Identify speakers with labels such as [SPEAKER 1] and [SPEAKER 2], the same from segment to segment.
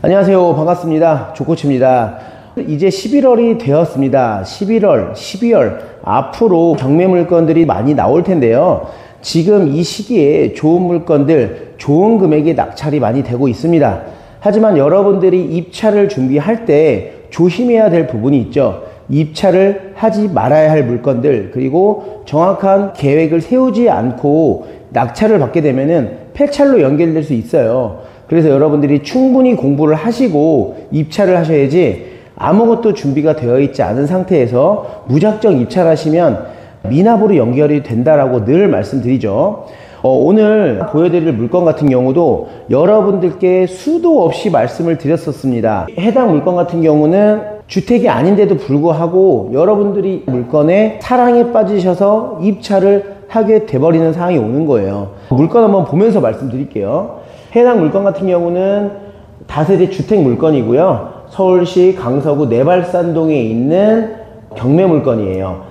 [SPEAKER 1] 안녕하세요. 반갑습니다. 조코치입니다. 이제 11월이 되었습니다. 11월, 12월 앞으로 경매 물건들이 많이 나올 텐데요. 지금 이 시기에 좋은 물건들, 좋은 금액의 낙찰이 많이 되고 있습니다. 하지만 여러분들이 입찰을 준비할 때 조심해야 될 부분이 있죠. 입찰을 하지 말아야 할 물건들, 그리고 정확한 계획을 세우지 않고 낙찰을 받게 되면은 폐찰로 연결될 수 있어요. 그래서 여러분들이 충분히 공부를 하시고 입찰을 하셔야지, 아무것도 준비가 되어 있지 않은 상태에서 무작정 입찰하시면 미납으로 연결이 된다라고 늘 말씀드리죠. 오늘 보여드릴 물건 같은 경우도 여러분들께 수도 없이 말씀을 드렸었습니다. 해당 물건 같은 경우는 주택이 아닌데도 불구하고 여러분들이 물건에 사랑에 빠지셔서 입찰을 하게 돼버리는 상황이 오는 거예요. 물건 한번 보면서 말씀드릴게요. 해당 물건 같은 경우는 다세대 주택 물건이고요. 서울시 강서구 내발산동에 있는 경매 물건이에요.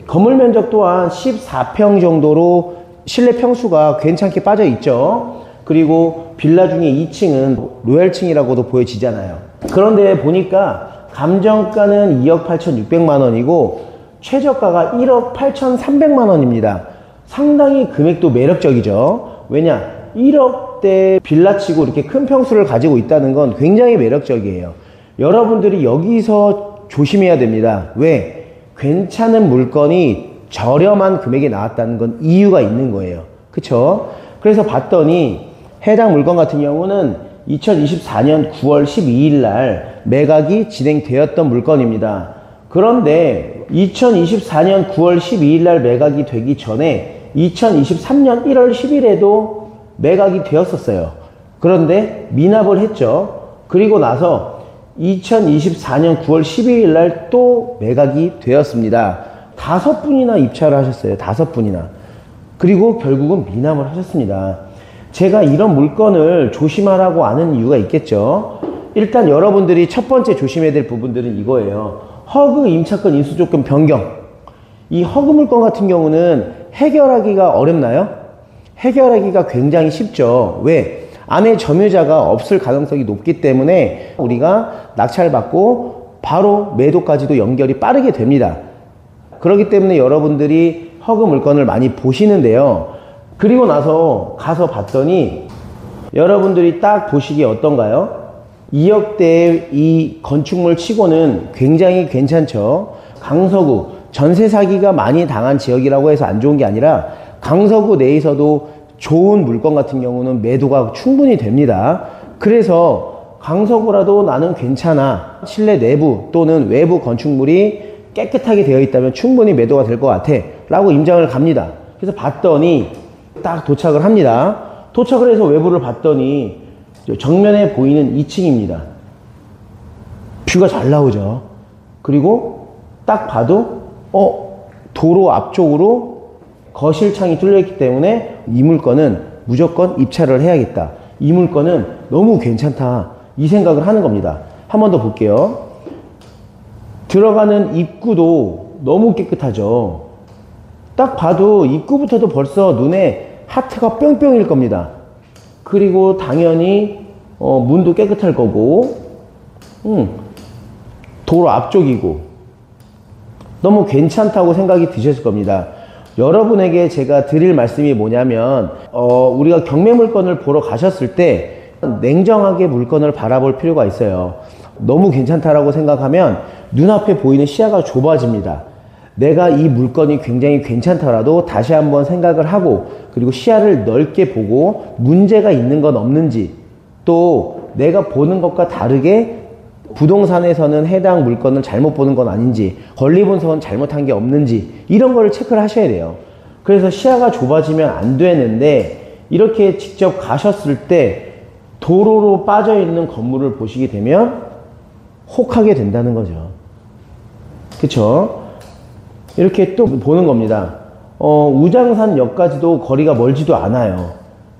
[SPEAKER 1] 건물 면적 또한 14평 정도로 실내 평수가 괜찮게 빠져 있죠. 그리고 빌라 중에 2층은 로얄층이라고도 보여지잖아요. 그런데 보니까 감정가는 2억 8,600만 원이고 최저가가 1억 8,300만 원입니다. 상당히 금액도 매력적이죠. 왜냐? 1억대 빌라치고 이렇게 큰 평수를 가지고 있다는 건 굉장히 매력적이에요. 여러분들이 여기서 조심해야 됩니다. 왜? 괜찮은 물건이 저렴한 금액에 나왔다는 건 이유가 있는 거예요. 그쵸? 그래서 봤더니 해당 물건 같은 경우는 2024년 9월 12일 날 매각이 진행되었던 물건입니다. 그런데 2024년 9월 12일 날 매각이 되기 전에 2023년 1월 10일에도 매각이 되었었어요. 그런데 미납을 했죠. 그리고 나서 2024년 9월 12일 날 또 매각이 되었습니다. 5분이나 입찰을 하셨어요. 5분이나. 그리고 결국은 미납을 하셨습니다. 제가 이런 물건을 조심하라고 아는 이유가 있겠죠. 일단 여러분들이 첫 번째 조심해야 될 부분들은 이거예요. 허그 임차권 인수조건 변경. 이 허그 물건 같은 경우는 해결하기가 어렵나요? 해결하기가 굉장히 쉽죠. 왜? 안에 점유자가 없을 가능성이 높기 때문에 우리가 낙찰받고 바로 매도까지도 연결이 빠르게 됩니다. 그렇기 때문에 여러분들이 허그 물건을 많이 보시는데요. 그리고 나서 가서 봤더니 여러분들이 딱 보시기에 어떤가요? 2억대의 이 건축물 치고는 굉장히 괜찮죠. 강서구 전세 사기가 많이 당한 지역이라고 해서 안 좋은 게 아니라 강서구 내에서도 좋은 물건 같은 경우는 매도가 충분히 됩니다. 그래서 강서구라도 나는 괜찮아, 실내 내부 또는 외부 건축물이 깨끗하게 되어 있다면 충분히 매도가 될 것 같아 라고 임장을 갑니다. 그래서 봤더니 딱 도착을 합니다. 도착을 해서 외부를 봤더니 정면에 보이는 2층입니다. 뷰가 잘 나오죠. 그리고 딱 봐도 도로 앞쪽으로 거실창이 뚫려있기 때문에 이 물건은 무조건 입찰을 해야겠다. 이 물건은 너무 괜찮다. 이 생각을 하는 겁니다. 한 번 더 볼게요. 들어가는 입구도 너무 깨끗하죠. 딱 봐도 입구부터도 벌써 눈에 하트가 뿅뿅일 겁니다. 그리고 당연히 문도 깨끗할 거고 도로 앞쪽이고 너무 괜찮다고 생각이 드셨을 겁니다. 여러분에게 제가 드릴 말씀이 뭐냐면 우리가 경매 물건을 보러 가셨을 때 냉정하게 물건을 바라볼 필요가 있어요. 너무 괜찮다라고 생각하면 눈앞에 보이는 시야가 좁아집니다. 내가 이 물건이 굉장히 괜찮더라도 다시 한번 생각을 하고, 그리고 시야를 넓게 보고 문제가 있는 건 없는지, 또 내가 보는 것과 다르게 부동산에서는 해당 물건을 잘못 보는 건 아닌지, 권리분석은 잘못한 게 없는지, 이런 거를 체크를 하셔야 돼요. 그래서 시야가 좁아지면 안 되는데, 이렇게 직접 가셨을 때 도로로 빠져 있는 건물을 보시게 되면 혹하게 된다는 거죠. 그쵸? 이렇게 또 보는 겁니다. 우장산역까지도 거리가 멀지도 않아요.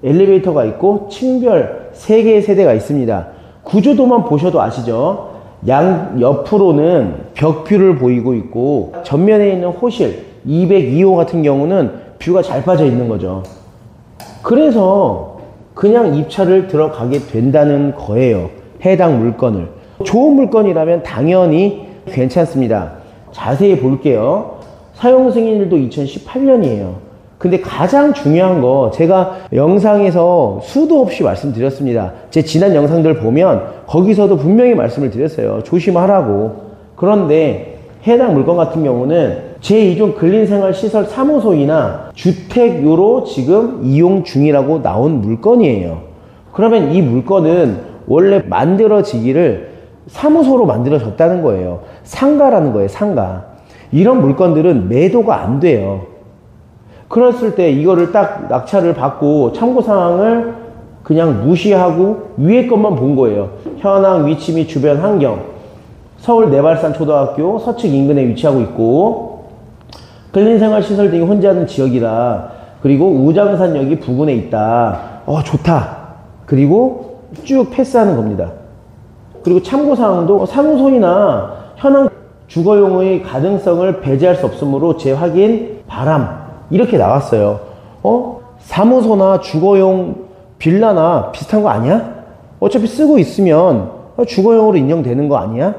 [SPEAKER 1] 엘리베이터가 있고 층별 3개의 세대가 있습니다. 구조도만 보셔도 아시죠? 양 옆으로는 벽뷰를 보이고 있고 전면에 있는 호실 202호 같은 경우는 뷰가 잘 빠져 있는 거죠. 그래서 그냥 입찰을 들어가게 된다는 거예요. 해당 물건을. 좋은 물건이라면 당연히 괜찮습니다. 자세히 볼게요. 사용 승인일도 2018년이에요. 근데 가장 중요한 거 제가 영상에서 수도 없이 말씀드렸습니다. 제 지난 영상들 보면 거기서도 분명히 말씀을 드렸어요. 조심하라고. 그런데 해당 물건 같은 경우는 제2종 근린생활시설 사무소이나 주택요로 지금 이용 중이라고 나온 물건이에요. 그러면 이 물건은 원래 만들어지기를 사무소로 만들어졌다는 거예요. 상가라는 거예요. 상가. 이런 물건들은 매도가 안 돼요. 그랬을 때 이거를 딱 낙찰을 받고 참고사항을 그냥 무시하고 위에 것만 본 거예요. 현황, 위치 및 주변 환경. 서울 내발산 초등학교 서측 인근에 위치하고 있고 근린생활시설 등이 혼재하는 지역이다. 그리고 우장산역이 부근에 있다. 좋다. 그리고 쭉 패스하는 겁니다. 그리고 참고사항도 사무소이나 현황 주거용의 가능성을 배제할 수 없으므로 재확인 바람. 이렇게 나왔어요. 사무소나 주거용 빌라나 비슷한 거 아니야? 어차피 쓰고 있으면 주거용으로 인정되는 거 아니야?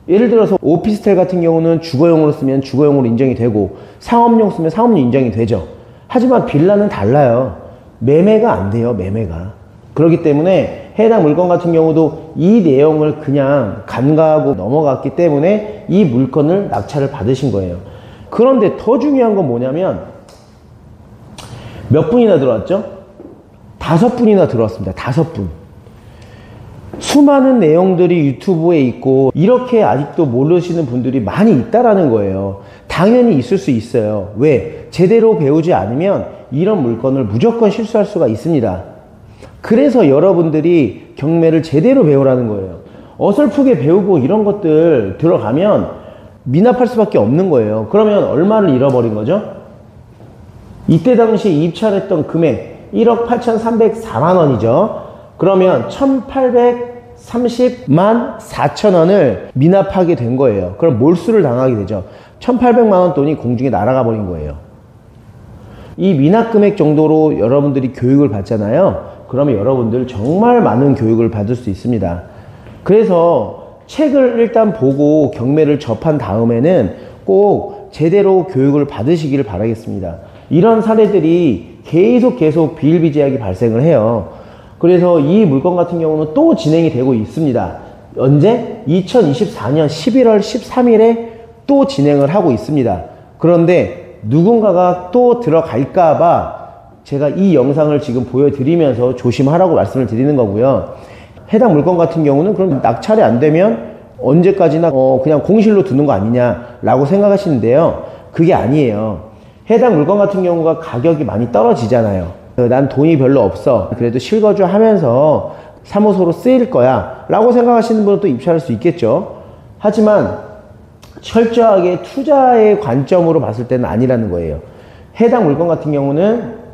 [SPEAKER 1] 예를 들어서 오피스텔 같은 경우는 주거용으로 쓰면 주거용으로 인정이 되고 상업용 쓰면 상업용 인정이 되죠. 하지만 빌라는 달라요. 매매가 안 돼요. 매매가. 그렇기 때문에 해당 물건 같은 경우도 이 내용을 그냥 간과하고 넘어갔기 때문에 이 물건을 낙찰을 받으신 거예요. 그런데 더 중요한 건 뭐냐면 몇 분이나 들어왔죠? 5분이나 들어왔습니다. 5분. 수많은 내용들이 유튜브에 있고 이렇게 아직도 모르시는 분들이 많이 있다라는 거예요. 당연히 있을 수 있어요. 왜? 제대로 배우지 않으면 이런 물건을 무조건 실수할 수가 있습니다. 그래서 여러분들이 경매를 제대로 배우라는 거예요. 어설프게 배우고 이런 것들 들어가면 미납할 수밖에 없는 거예요. 그러면 얼마를 잃어버린 거죠? 이때 당시에 입찰했던 금액 1억 8,304만 원이죠. 그러면 1,830만 4천 원을 미납하게 된 거예요. 그럼 몰수를 당하게 되죠. 1,800만 원 돈이 공중에 날아가 버린 거예요. 이 미납 금액 정도로 여러분들이 교육을 받잖아요. 그러면 여러분들 정말 많은 교육을 받을 수 있습니다. 그래서 책을 일단 보고 경매를 접한 다음에는 꼭 제대로 교육을 받으시기를 바라겠습니다. 이런 사례들이 계속 비일비재하게 발생을 해요. 그래서 이 물건 같은 경우는 또 진행이 되고 있습니다. 언제? 2024년 11월 13일에 또 진행을 하고 있습니다. 그런데 누군가가 또 들어갈까봐 제가 이 영상을 지금 보여드리면서 조심하라고 말씀을 드리는 거고요. 해당 물건 같은 경우는 그럼 낙찰이 안 되면 언제까지나 그냥 공실로 두는 거 아니냐라고 생각하시는데요. 그게 아니에요. 해당 물건 같은 경우가 가격이 많이 떨어지잖아요. 난 돈이 별로 없어. 그래도 실거주 하면서 사무소로 쓰일 거야. 라고 생각하시는 분은 또 입찰할 수 있겠죠. 하지만 철저하게 투자의 관점으로 봤을 때는 아니라는 거예요. 해당 물건 같은 경우는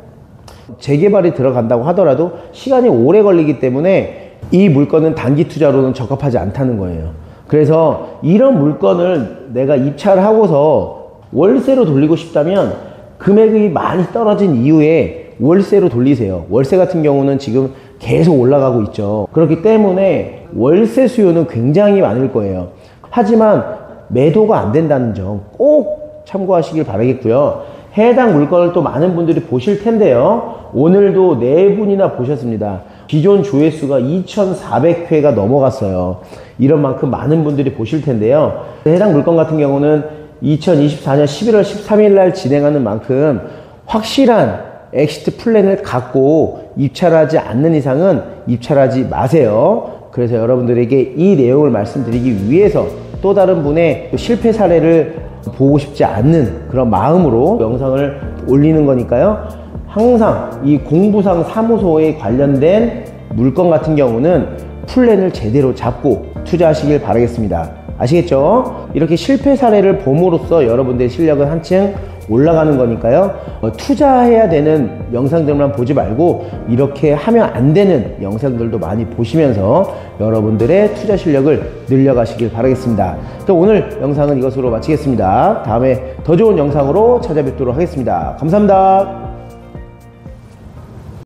[SPEAKER 1] 재개발이 들어간다고 하더라도 시간이 오래 걸리기 때문에 이 물건은 단기 투자로는 적합하지 않다는 거예요. 그래서 이런 물건을 내가 입찰을 하고서 월세로 돌리고 싶다면 금액이 많이 떨어진 이후에 월세로 돌리세요. 월세 같은 경우는 지금 계속 올라가고 있죠. 그렇기 때문에 월세 수요는 굉장히 많을 거예요. 하지만 매도가 안 된다는 점 꼭 참고하시길 바라겠고요. 해당 물건을 또 많은 분들이 보실 텐데요. 오늘도 4분이나 보셨습니다. 기존 조회수가 2,400회가 넘어갔어요. 이런 만큼 많은 분들이 보실 텐데요. 해당 물건 같은 경우는 2024년 11월 13일 날 진행하는 만큼 확실한 엑시트 플랜을 갖고 입찰하지 않는 이상은 입찰하지 마세요. 그래서 여러분들에게 이 내용을 말씀드리기 위해서 또 다른 분의 실패 사례를 보고 싶지 않는 그런 마음으로 영상을 올리는 거니까요. 항상 이 공부상 사무소에 관련된 물건 같은 경우는 플랜을 제대로 잡고 투자하시길 바라겠습니다. 아시겠죠? 이렇게 실패 사례를 봄으로써 여러분들의 실력은 한층 올라가는 거니까요. 투자해야 되는 영상들만 보지 말고 이렇게 하면 안 되는 영상들도 많이 보시면서 여러분들의 투자 실력을 늘려가시길 바라겠습니다. 오늘 영상은 이것으로 마치겠습니다. 다음에 더 좋은 영상으로 찾아뵙도록 하겠습니다. 감사합니다.